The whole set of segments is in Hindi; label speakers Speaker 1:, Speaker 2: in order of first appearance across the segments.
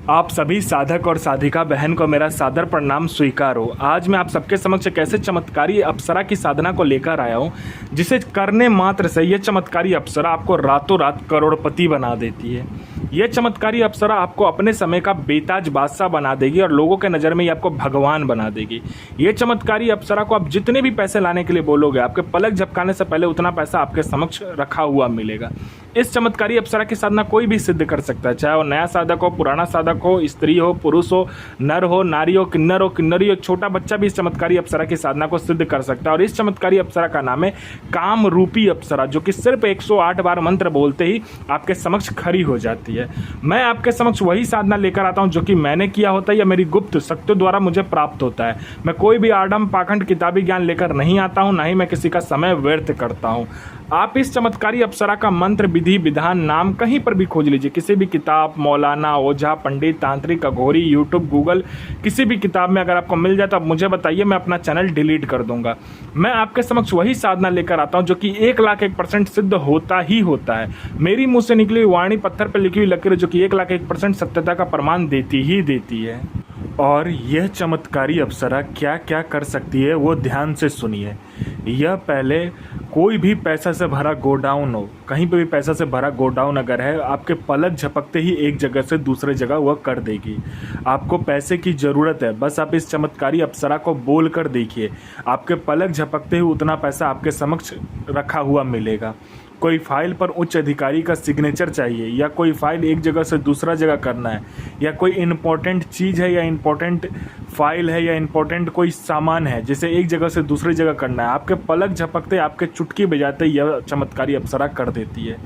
Speaker 1: आप सभी साधक और साधिका बहन को मेरा सादर प्रणाम स्वीकार हो। आज मैं आप सबके समक्ष एक ऐसे चमत्कारी अप्सरा की साधना को लेकर आया हूँ जिसे करने मात्र से यह चमत्कारी अप्सरा आपको रातों रात करोड़पति बना देती है। यह चमत्कारी अप्सरा आपको अपने समय का बेताज बादशाह बना देगी और लोगों के नज़र में ये आपको भगवान बना देगी। ये चमत्कारी अप्सरा को आप जितने भी पैसे लाने के लिए बोलोगे, आपके पलक झपकाने से पहले उतना पैसा आपके समक्ष रखा हुआ मिलेगा। इस चमत्कारी अप्सरा की साधना कोई भी सिद्ध कर सकता है, चाहे वो नया साधक हो, पुराना साधक हो, स्त्री हो, पुरुष हो, नर हो, नारी हो, किन्नरी हो, छोटा बच्चा भी इस चमत्कारी अप्सरा की साधना को सिद्ध कर सकता है। और इस चमत्कारी अप्सरा का नाम है काम रूपी अप्सरा, जो कि सिर्फ 108 बार मंत्र बोलते ही आपके समक्ष खड़ी हो जाती है। मैं आपके समक्ष वही साधना लेकर आता हूं जो कि मैंने किया होता है या मेरी गुप्त शक्तियों द्वारा मुझे प्राप्त होता है। मैं कोई भी आडम पाखंड किताबी ज्ञान लेकर नहीं आता हूं, ना ही मैं किसी का समय व्यर्थ करता हूं। आप इस चमत्कारी अप्सरा का मंत्र, विधि, विधान, नाम कहीं पर भी खोज लीजिए, किसी भी किताब, मौलाना, ओझा, पंडित, तांत्रिक, अघोरी, यूट्यूब, गूगल, किसी भी किताब में अगर आपको मिल जाए तो आप मुझे बताइए, मैं अपना चैनल डिलीट कर दूंगा। मैं आपके समक्ष वही साधना लेकर आता हूं जो कि 1,01% सिद्ध होता ही होता है। मेरी मुंह से निकली हुई वाणी, पत्थर पर लिखी हुई लकीर जो कि 1,01% सत्यता का प्रमाण देती ही देती है। और यह चमत्कारी अप्सरा क्या क्या कर सकती है वो ध्यान से सुनिए। यह पहले कोई भी पैसा से भरा गोडाउन हो, कहीं पे भी पैसा से भरा गोडाउन अगर है, आपके पलक झपकते ही एक जगह से दूसरे जगह वह कर देगी। आपको पैसे की ज़रूरत है, बस आप इस चमत्कारी अप्सरा को बोल कर देखिए, आपके पलक झपकते ही उतना पैसा आपके समक्ष रखा हुआ मिलेगा। कोई फाइल पर उच्च अधिकारी का सिग्नेचर चाहिए, या कोई फाइल एक जगह से दूसरा जगह करना है, या कोई इम्पोर्टेंट चीज़ है, या इम्पोर्टेंट फाइल है, या इम्पोर्टेंट कोई सामान है जिसे एक जगह से दूसरी जगह करना है, आपके पलक झपकते, आपके चुटकी बजाते यह चमत्कारी अप्सरा कर देती है।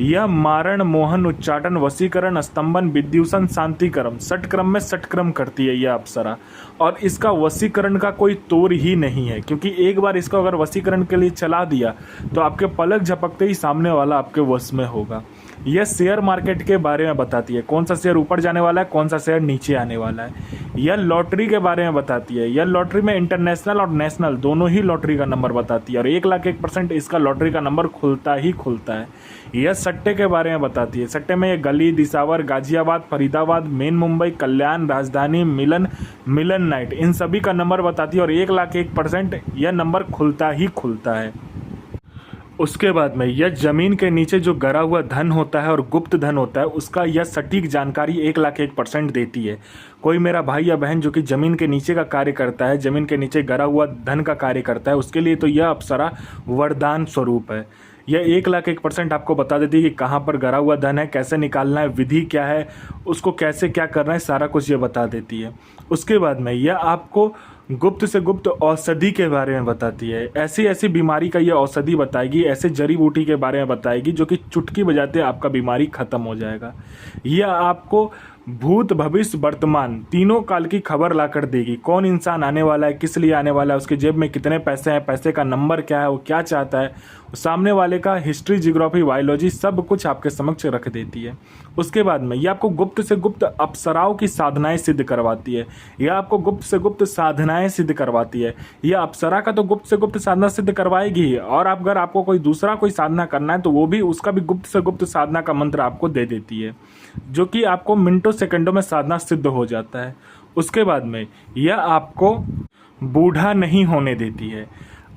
Speaker 1: यह मारण, मोहन, उच्चाटन, वशीकरण, स्तंभन, विद्युषण, शांतिक्रम, षटक्रम में षटक्रम करती है यह अप्सरा। और इसका वशीकरण का कोई तोड़ ही नहीं है, क्योंकि एक बार इसको अगर वशीकरण के लिए चला दिया तो आपके पलक झपकते ही सामने वाला आपके वश में होगा। यह शेयर मार्केट के बारे में बताती है, कौन सा शेयर ऊपर जाने वाला है, कौन सा शेयर नीचे आने वाला है। यह लॉटरी के बारे में बताती है, यह लॉटरी में इंटरनेशनल और नेशनल दोनों ही लॉटरी का नंबर बताती है, और 1,01% इसका लॉटरी का नंबर खुलता ही खुलता है। यह सट्टे के बारे में बताती है, सट्टे में गली, दिसावर, गाजियाबाद, फरीदाबाद, मेन मुंबई, कल्याण, राजधानी, मिलन नाइट, इन सभी का नंबर बताती है, और 1,01% यह नंबर खुलता ही खुलता है। उसके बाद में यह जमीन के नीचे जो गरा हुआ धन होता है और गुप्त धन होता है, उसका यह सटीक जानकारी 1,01% देती है। कोई मेरा भाई या बहन जो कि जमीन के नीचे का कार्य करता है, जमीन के नीचे गरा हुआ धन का कार्य करता है, उसके लिए तो यह अप्सरा वरदान स्वरूप है। यह 1,01% आपको बता देती है कि कहाँ पर गरा हुआ धन है, कैसे निकालना है, विधि क्या है, उसको कैसे क्या करना है, सारा कुछ ये बता देती है। उसके बाद में यह आपको गुप्त से गुप्त औषधि के बारे में बताती है, ऐसी ऐसी बीमारी का ये औषधि बताएगी, ऐसे जड़ी बूटी के बारे में बताएगी जो कि चुटकी बजाते आपका बीमारी खत्म हो जाएगा। यह आपको भूत, भविष्य, वर्तमान तीनों काल की खबर ला कर देगी। कौन इंसान आने वाला है, किस लिए आने वाला है, उसके जेब में कितने पैसे हैं, पैसे का नंबर क्या है, वो क्या चाहता है, सामने वाले का हिस्ट्री, जियोग्राफी, बायोलॉजी सब कुछ आपके समक्ष रख देती है। उसके बाद में यह आपको गुप्त से गुप्त अप्सराओं की साधनाएं सिद्ध करवाती है, यह आपको गुप्त से गुप्त साधनाएं सिद्ध करवाती है। यह अप्सरा का तो गुप्त से गुप्त साधना सिद्ध करवाएगी ही, और अगर आपको कोई दूसरा कोई साधना करना है तो वो भी, उसका भी गुप्त से गुप्त साधना का मंत्र आपको दे देती है, जो कि आपको मिनटों सेकंडों में साधना सिद्ध हो जाता है। उसके बाद में यह आपको बूढ़ा नहीं होने देती है।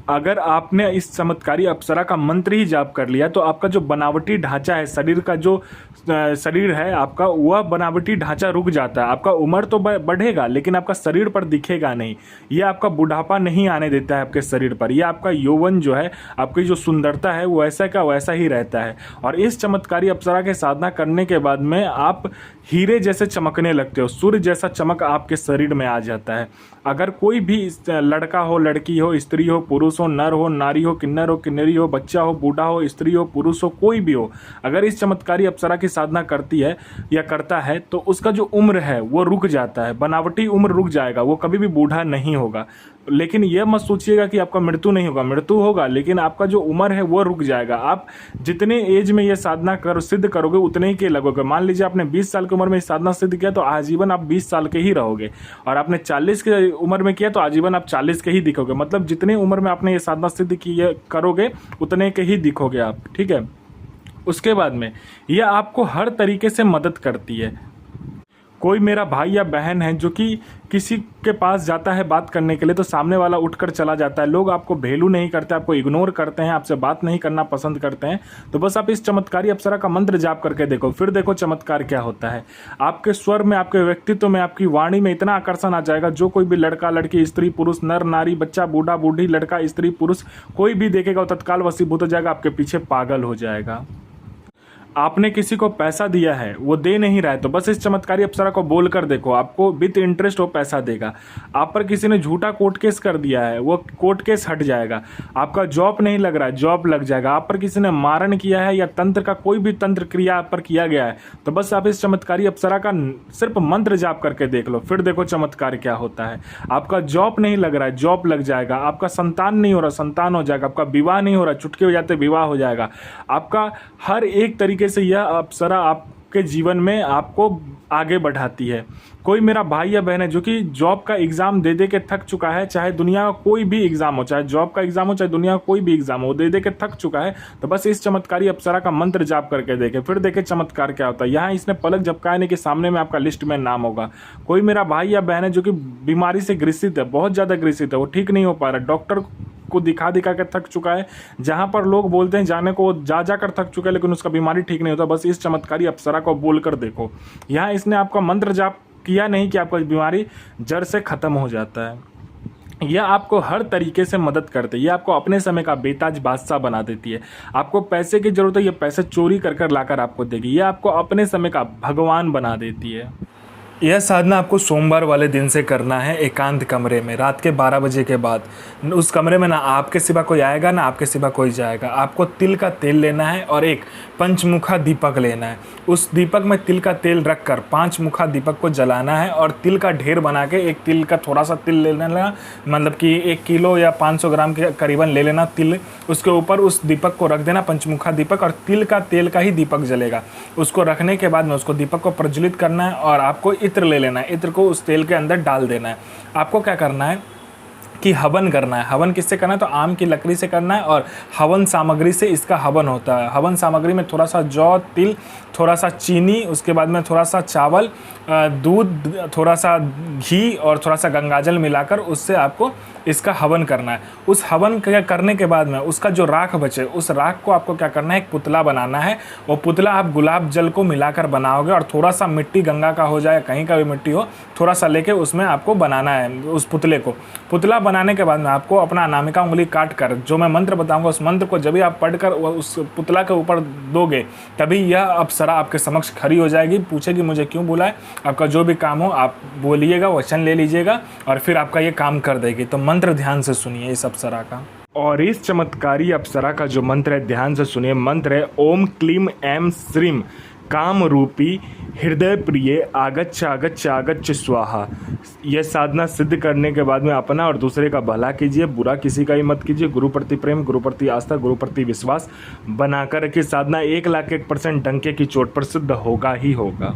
Speaker 1: अगर आपने इस चमत्कारी अप्सरा का मंत्र ही जाप कर लिया तो आपका जो बनावटी ढांचा है, शरीर का जो शरीर है आपका, वह बनावटी ढांचा रुक जाता है। आपका उम्र तो बढ़ेगा लेकिन आपका शरीर पर दिखेगा नहीं। यह आपका बुढ़ापा नहीं आने देता है आपके शरीर पर। यह आपका यौवन जो है, आपकी जो सुंदरता है, वो ऐसा का वैसा ही रहता है। और इस चमत्कारी अप्सरा के साधना करने के बाद में आप हीरे जैसे चमकने लगते हो, सूर्य जैसा चमक आपके शरीर में आ जाता है। अगर कोई भी लड़का हो, लड़की हो, स्त्री हो, पुरुष हो, नर हो, नारी हो, किन्नरी हो, बच्चा हो, बूढ़ा हो, स्त्री हो, पुरुष हो, कोई भी हो, अगर इस चमत्कारी अप्सरा की साधना करती है या करता है तो उसका जो उम्र है वो रुक जाता है, बनावटी उम्र रुक जाएगा, वो कभी भी बूढ़ा नहीं होगा। लेकिन यह मत सोचिएगा कि आपका मृत्यु नहीं होगा, मृत्यु होगा लेकिन आपका जो उम्र है वो रुक जाएगा। आप जितने एज में ये साधना सिद्ध करोगे उतने ही के लगोगे। मान लीजिए आपने 20 साल की उम्र में साधना सिद्ध किया तो आजीवन आप 20 साल के ही रहोगे, और आपने 40 की उम्र में किया तो आजीवन आप 40 के ही दिखोगे। मतलब जितने उम्र में आपने ये साधना सिद्ध की करोगे उतने के ही दिखोगे आप, ठीक है। उसके बाद में यह आपको हर तरीके से मदद करती है। कोई मेरा भाई या बहन है जो कि किसी के पास जाता है बात करने के लिए, तो सामने वाला उठकर चला जाता है। लोग आपको वैल्यू नहीं करते, आपको इग्नोर करते हैं, आपसे बात नहीं करना पसंद करते हैं। तो बस आप इस चमत्कारी अप्सरा का मंत्र जाप करके देखो, फिर देखो चमत्कार क्या होता है। आपके स्वर में, आपके व्यक्तित्व में, आपकी वाणी में इतना आकर्षण आ जाएगा, जो कोई भी लड़का लड़की, स्त्री पुरुष, नर नारी, बच्चा बूढ़ा बूढ़ी, लड़का स्त्री पुरुष, कोई भी देखेगा वो तत्काल वशीभूत हो जाएगा, आपके पीछे पागल हो जाएगा। आपने किसी को पैसा दिया है, वो दे नहीं रहा है, तो बस इस चमत्कारी अप्सरा को बोल कर देखो, आपको विद इंटरेस्ट वो पैसा देगा। आप पर किसी ने झूठा कोर्ट केस कर दिया है, वो कोर्ट केस हट जाएगा। आपका जॉब नहीं लग रहा है, जॉब लग जाएगा। आप पर किसी ने मारण किया है या तंत्र का कोई भी तंत्र क्रिया आप पर किया गया है, तो बस आप इस चमत्कारी अप्सरा का सिर्फ मंत्र जाप करके देख लो, फिर देखो चमत्कार क्या होता है। आपका जॉब नहीं लग रहा है, जॉब लग जाएगा। आपका संतान नहीं हो रहा, संतान हो जाएगा। आपका विवाह नहीं हो रहा, चुटके हो जाते विवाह हो जाएगा। आपका हर एक तरीके से यह अप्सरा आपके जीवन में आपको आगे बढ़ाती है। कोई मेरा भाई या बहन है जो कि जॉब का एग्जाम दे दे के थक चुका है, चाहे दुनिया का कोई भी एग्जाम हो, चाहे जॉब का एग्जाम हो, चाहे दुनिया का कोई भी एग्जाम हो, दे दे के थक चुका है, तो बस इस चमत्कारी अप्सरा का मंत्र जाप करके देखे, फिर देखे चमत्कार क्या होता है। यहाँ इसने पलक झपकाए नहीं कि सामने में आपका लिस्ट में नाम होगा। कोई मेरा भाई या बहन है जो कि बीमारी से ग्रसित है, बहुत ज़्यादा ग्रसित है, वो ठीक नहीं हो पा रहा, डॉक्टर को दिखा दिखा कर थक चुका है, जहां पर लोग बोलते हैं जाने को, जा कर थक चुका है, लेकिन उसका बीमारी ठीक नहीं होता। बस इस चमत्कारी अप्सरा को बोलकर देखो। यहाँ इसने आपका मंत्र जाप किया नहीं कि आपका बीमारी जड़ से खत्म हो जाता है। यह आपको हर तरीके से मदद करती है। यह आपको अपने समय का बेताज बादशाह बना देती है। आपको पैसे की जरूरत है, ये पैसे चोरी कर लाकर आपको देगी। यह आपको अपने समय का भगवान बना देती है। यह साधना आपको सोमवार वाले दिन से करना है, एकांत कमरे में, रात के 12 बजे के बाद। उस कमरे में ना आपके सिवा कोई आएगा, ना आपके सिवा कोई जाएगा। आपको तिल का तेल लेना है और एक पंचमुखा दीपक लेना है। उस दीपक में तिल का तेल रखकर 5 मुखा दीपक को जलाना है और तिल का ढेर बना के, एक तिल का थोड़ा सा तिल ले लेना, मतलब कि 1 किलो या 500 ग्राम के करीबन ले लेना तिल। उसके ऊपर उस दीपक को रख देना, पंचमुखा दीपक, और तिल का तेल का ही दीपक जलेगा। उसको रखने के बाद में उसको दीपक को प्रज्वलित करना है और आपको इत्र ले लेना है। इत्र को उस तेल के अंदर डाल देना है। आपको क्या करना है कि हवन करना है। हवन किससे करना है? तो आम की लकड़ी से करना है और हवन सामग्री से इसका हवन होता है। हवन सामग्री में थोड़ा सा जौ, तिल, थोड़ा सा चीनी, उसके बाद में थोड़ा सा चावल, दूध, थोड़ा सा घी और थोड़ा सा गंगाजल मिलाकर उससे आपको इसका हवन करना है। उस हवन करने के बाद में उसका जो राख बचे, उस राख को आपको क्या करना है, एक पुतला बनाना है। वो पुतला आप गुलाब जल को मिलाकर बनाओगे और थोड़ा सा मिट्टी, गंगा का हो जाए, कहीं का भी मिट्टी हो, थोड़ा सा लेके उसमें आपको बनाना है उस पुतले को। पुतला बनाने के बाद में आपको अपना अनामिका उंगली काट कर, जो मैं मंत्र बताऊंगा उस मंत्र को जब भी आप पढ़कर उस पुतला के ऊपर दोगे, तभी यह अप्सरा आपके समक्ष खड़ी हो जाएगी। पूछेगी मुझे क्यों बुलाए। आपका जो भी काम हो आप बोलिएगा, वचन ले लीजिएगा और फिर आपका ये काम कर देगी। तो मंत्र ध्यान से सुनिए इस अप्सरा का। और इस चमत्कारी अप्सरा का जो मंत्र है, ध्यान से सुनिए। मंत्र है ओम क्लीम ऐम श्रीम काम रूपी हृदय प्रिय आगच्छ आगच्छ आगच्छ स्वाहा। यह साधना सिद्ध करने के बाद में अपना और दूसरे का भला कीजिए, बुरा किसी का ही मत कीजिए। गुरु प्रति प्रेम, गुरु प्रति आस्था, गुरु प्रति विश्वास बनाकर रखिए। साधना 1,01% डंके की चोट पर सिद्ध होगा ही होगा।